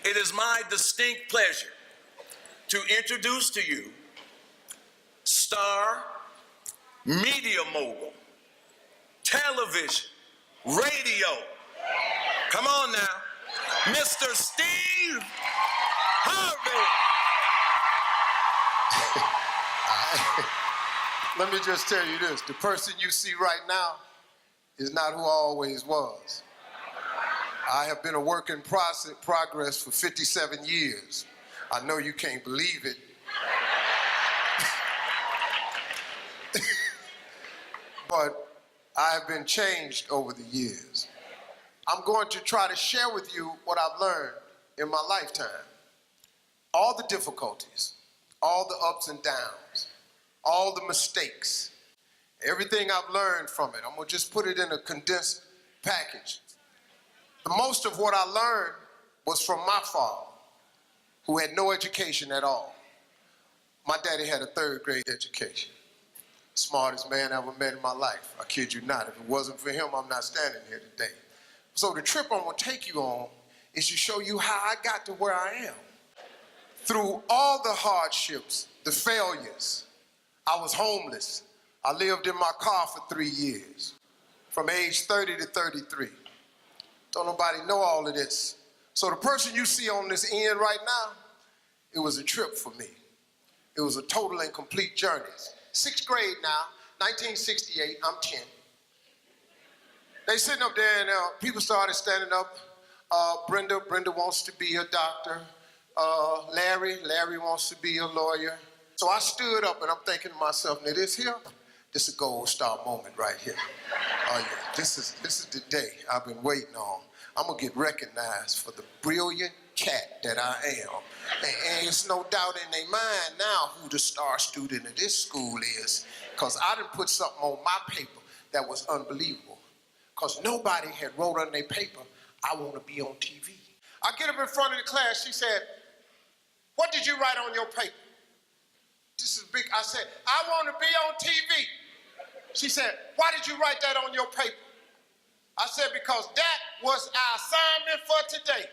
It is my distinct pleasure to introduce to you star, media mogul, television, radio. Come on now, Mr. Steve Harvey. Let me just tell you this. The person you see right now is not who I always was. I have been a work in progress for 57 years. I know you can't believe it. But I have been changed over the years. I'm going to try to share with you what I've learned in my lifetime. All the difficulties, all the ups and downs, all the mistakes, everything I've learned from it. I'm gonna just put it in a condensed package. The most of what I learned was from my father, who had no education at all. My daddy had a 3rd grade education. Smartest man I ever met in my life. I kid you not. If it wasn't for him, I'm not standing here today. So the trip I'm gonna take you on is to show you how I got to where I am. Through all the hardships, the failures, I was homeless. I lived in my car for 3 years, from age 30 to 33. Don't nobody know all of this. So the person you see on this end right now, it was a trip for me. It was a total and complete journey. 6th grade now, 1968, I'm 10. They sitting up there and people started standing up. Brenda wants to be a doctor. Larry wants to be a lawyer. So I stood up and I'm thinking to myself, now this here, this is a gold star moment right here. Oh yeah, this is the day I've been waiting on. I'm gonna get recognized for the brilliant cat that I am. And there's no doubt in their mind now who the star student of this school is, because I done put something on my paper that was unbelievable. Because nobody had wrote on their paper, I want to be on TV. I get up in front of the class, she said, what did you write on your paper? This is big. I said, I want to be on TV. She said, why did you write that on your paper? I said, because that was our assignment for today.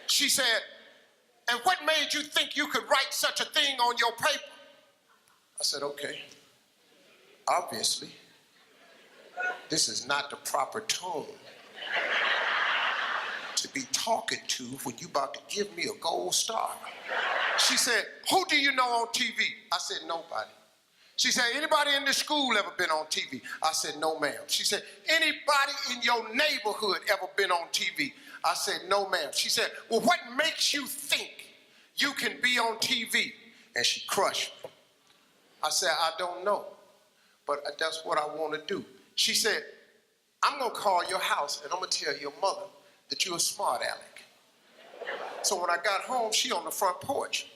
She said, and what made you think you could write such a thing on your paper? I said, okay, obviously, this is not the proper tone to be talking to when you about to give me a gold star. She said, who do you know on TV? I said, nobody. She said, anybody in this school ever been on TV? I said, no, ma'am. She said, anybody in your neighborhood ever been on TV? I said, no, ma'am. She said, well, what makes you think you can be on TV? And she crushed me. I said, I don't know, but that's what I want to do. She said, I'm going to call your house and I'm going to tell your mother that you're a smart aleck. So when I got home, she on the front porch.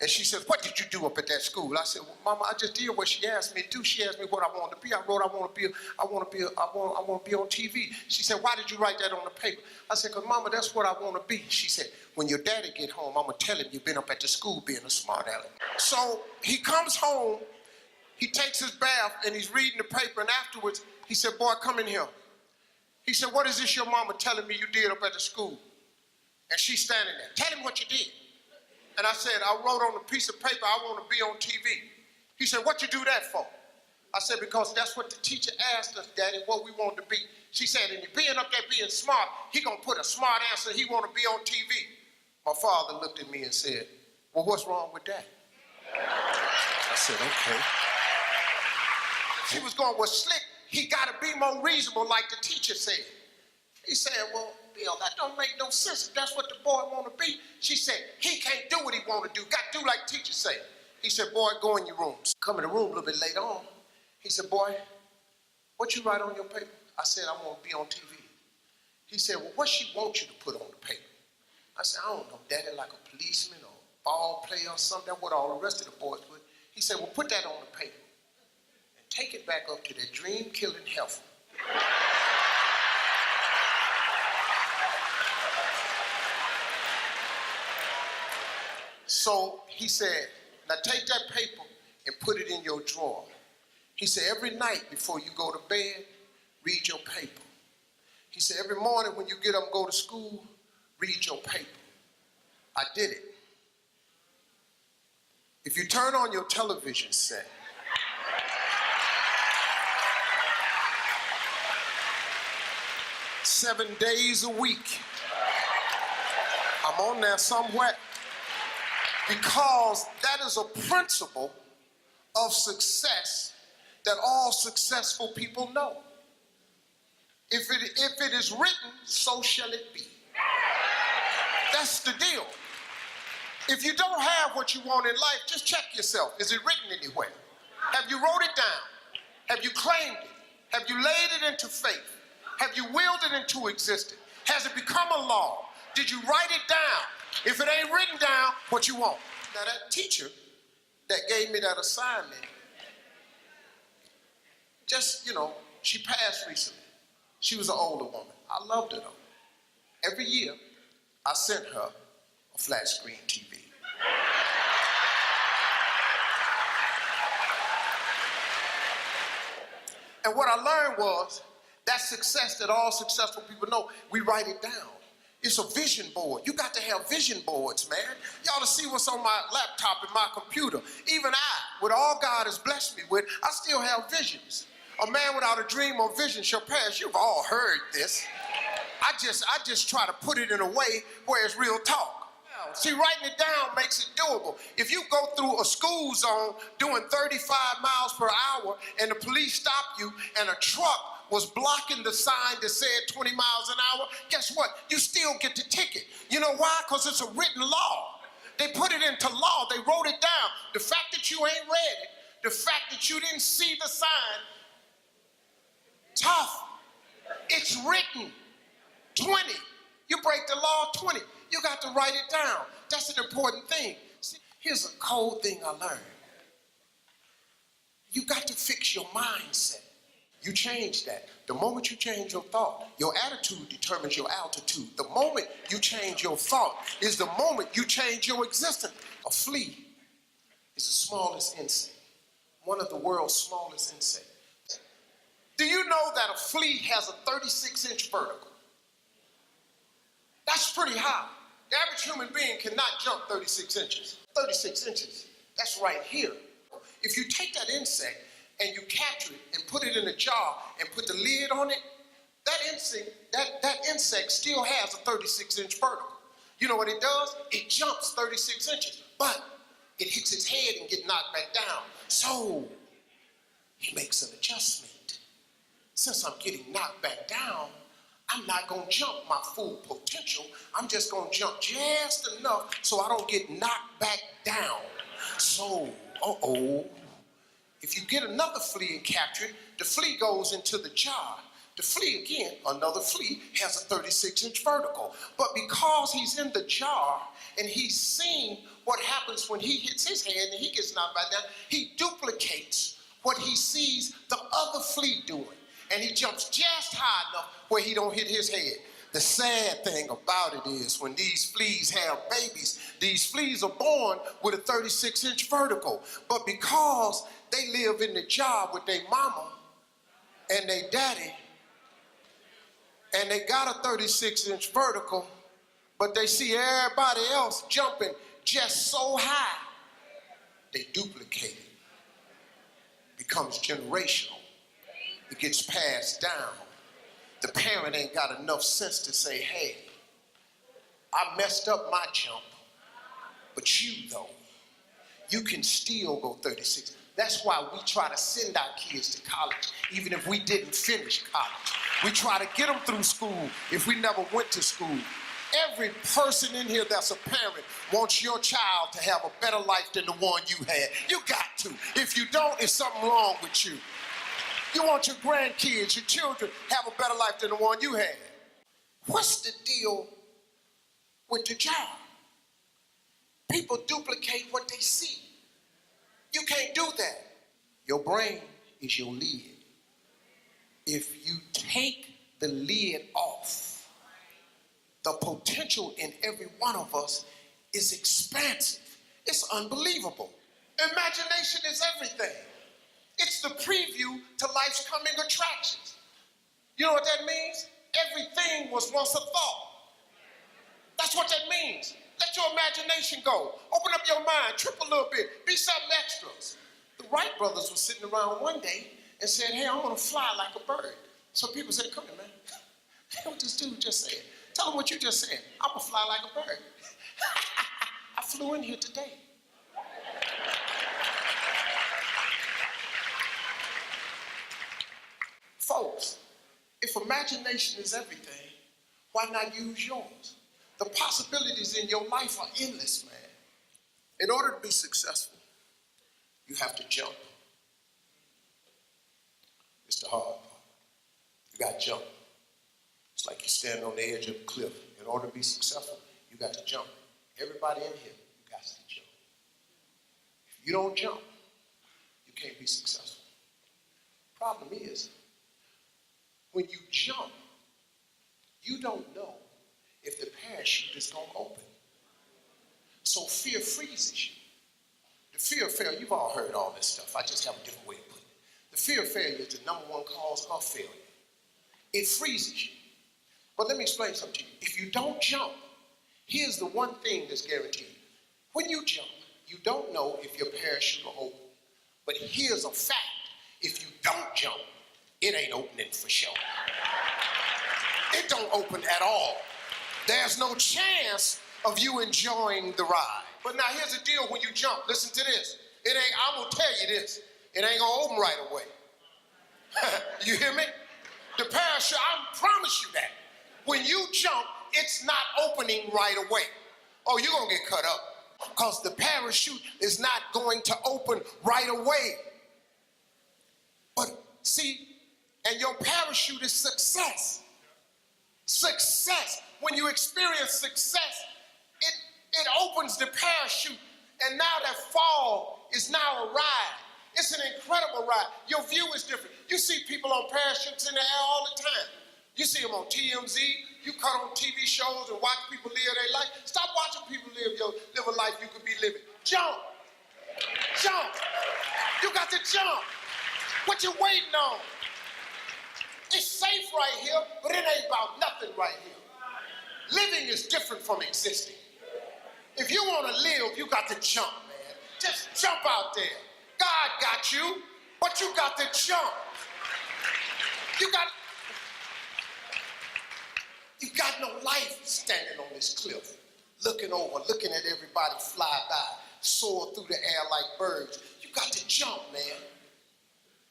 And she said, what did you do up at that school? I said, well, Mama, I just did what she asked me to do. She asked me what I wanted to be. I wrote, I want to be on TV. She said, why did you write that on the paper? I said, because Mama, that's what I want to be. She said, when your daddy get home, I'm going to tell him you've been up at the school being a smart aleck. So he comes home, he takes his bath, and he's reading the paper, and afterwards, he said, boy, come in here. He said, what is this your mama telling me you did up at the school? And she's standing there. Tell him what you did. And I said, I wrote on a piece of paper, I want to be on TV. He said, what you do that for? I said, because that's what the teacher asked us, Daddy, what we want to be. She said, and being up there being smart, he going to put a smart answer, he want to be on TV. My father looked at me and said, well, what's wrong with that? I said, okay. She was going, well, Slick, he got to be more reasonable like the teacher said. He said, well, Bill, that don't make no sense if that's what the boy want to be. She said, he can't do what he want to do. Got to do like teacher say. He said, boy, go in your rooms. Come in the room a little bit later on. He said, boy, what you write on your paper? I said, I want to be on TV. He said, well, what she want you to put on the paper? I said, I don't know, Daddy, like a policeman or a ball player or something. That's what all the rest of the boys would. He said, well, put that on the paper and take it back up to that dream-killing heifer. So he said, now take that paper and put it in your drawer. He said, every night before you go to bed, read your paper. He He said, every morning when you get up and go to school, read your paper. I did it. If you turn on your television set, seven days a week, I'm on there somewhere, because that is a principle of success that all successful people know. If it is written, so shall it be. That's the deal. If you don't have what you want in life, just check yourself. Is it written anywhere? Have you wrote it down? Have you claimed it? Have you laid it into faith? Have you willed it into existence? Has it become a law? Did you write it down? If it ain't written down, what you want? Now that teacher that gave me that assignment, just, she passed recently. She was an older woman. I loved her though. Every year, I sent her a flat screen TV. And what I learned was that success that all successful people know, we write it down. It's a vision board. You got to have vision boards, man. You ought to see what's on my laptop and my computer. Even I, with all God has blessed me with, I still have visions. A man without a dream or vision shall perish. You've all heard this. I just try to put it in a way where it's real talk. See, writing it down makes it doable. If you go through a school zone doing 35 miles per hour and the police stop you and a truck was blocking the sign that said 20 miles an hour, guess what? You still get the ticket. You know why? Because it's a written law. They put it into law. They wrote it down. The fact that you ain't read it, the fact that you didn't see the sign, tough. It's written. 20. You break the law, 20. You got to write it down. That's an important thing. See, here's a cold thing I learned. You got to fix your mindset. You change that. The moment you change your thought, your attitude determines your altitude. The moment you change your thought is the moment you change your existence. A flea is the smallest insect, one of the world's smallest insects. Do you know that a flea has a 36-inch vertical? That's pretty high. The average human being cannot jump 36 inches. 36 inches, that's right here. If you take that insect and you capture it and put it in a jar and put the lid on it, that insect still has a 36-inch vertical. You know what it does? It jumps 36 inches, but it hits its head and gets knocked back down. So he makes an adjustment. Since I'm getting knocked back down, I'm not going to jump my full potential. I'm just going to jump just enough so I don't get knocked back down. So, if you get another flea and capture it, the flea goes into the jar. The flea, again, another flea, has a 36-inch vertical. But because he's in the jar and he's seen what happens when he hits his head and he gets knocked back down, he duplicates what he sees the other flea doing. And he jumps just high enough where he don't hit his head. The sad thing about it is when these fleas have babies, these fleas are born with a 36-inch vertical. But because they live in the jar with their mama and their daddy, and they got a 36-inch vertical, but they see everybody else jumping just so high, they duplicate it. Becomes generational. It gets passed down. The parent ain't got enough sense to say, hey, I messed up my jump, but you though, you can still go 36. That's why we try to send our kids to college, even if we didn't finish college. We try to get them through school if we never went to school. Every person in here that's a parent wants your child to have a better life than the one you had. You got to. If you don't, there's something wrong with you. You want your grandkids, your children, have a better life than the one you had. What's the deal with the job? People duplicate what they see. You can't do that. Your brain is your lid. If you take the lid off, the potential in every one of us is expansive. It's unbelievable. Imagination is everything. It's the preview to life's coming attractions. You know what that means? Everything thing was once a thought. That's what that means. Let your imagination go. Open up your mind, trip a little bit, be something extra. The Wright brothers were sitting around one day and said, hey, I'm gonna fly like a bird. So people said, come here, man. What this dude just said. Tell him what you just said. I'm gonna fly like a bird. I flew in here today. Folks, if imagination is everything, why not use yours? The possibilities in your life are endless, man. In order to be successful, you have to jump. It's the hard part. You got to jump. It's like you stand on the edge of a cliff. In order to be successful, you got to jump. Everybody in here, you got to jump. If you don't jump, you can't be successful. Problem is, when you jump, you don't know if the parachute is going to open. So fear freezes you. The fear of failure, you've all heard all this stuff. I just have a different way of putting it. The fear of failure is the number one cause of failure. It freezes you. But let me explain something to you. If you don't jump, here's the one thing that's guaranteed. When you jump, you don't know if your parachute will open. But here's a fact. If you don't jump, it ain't opening for sure. It don't open at all. There's no chance of you enjoying the ride. But now here's the deal when you jump. Listen to this. I'm gonna tell you this. It ain't gonna open right away. You hear me? The parachute, I promise you that. When you jump, it's not opening right away. Oh, you're gonna get cut up. Because the parachute is not going to open right away. But see, and your parachute is success. Success. When you experience success, it opens the parachute, and now that fall is now a ride. It's an incredible ride. Your view is different. You see people on parachutes in the air all the time. You see them on TMZ. You cut on TV shows and watch people live their life. Stop watching people live a life you could be living. Jump. Jump. You got to jump. What you waiting on? It's safe right here, but it ain't about nothing right here. Living is different from existing. If you want to live, you got to jump, man. Just jump out there. God got you, but you got to jump. You got no life standing on this cliff, looking over, looking at everybody fly by, soar through the air like birds. You got to jump, man.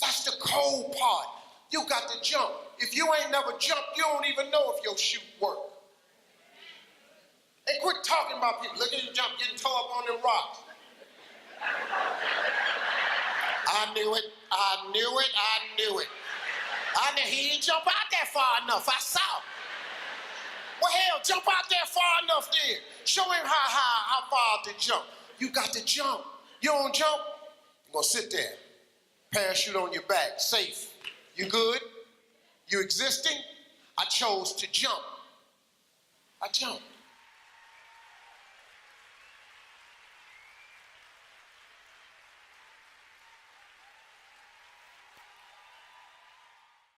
That's the cold part. You got to jump. If you ain't never jumped, you don't even know if your chute work. And quit talking about people. Look at you jump, getting tore up on them rocks. I knew it. I knew it. I knew it. I knew he didn't jump out there far enough. I saw. Well, hell, jump out there far enough then. Show him how far to jump. You got to jump. You don't jump, you're going to sit there. Parachute on your back, safe. You good? You existing? I chose to jump. I jumped.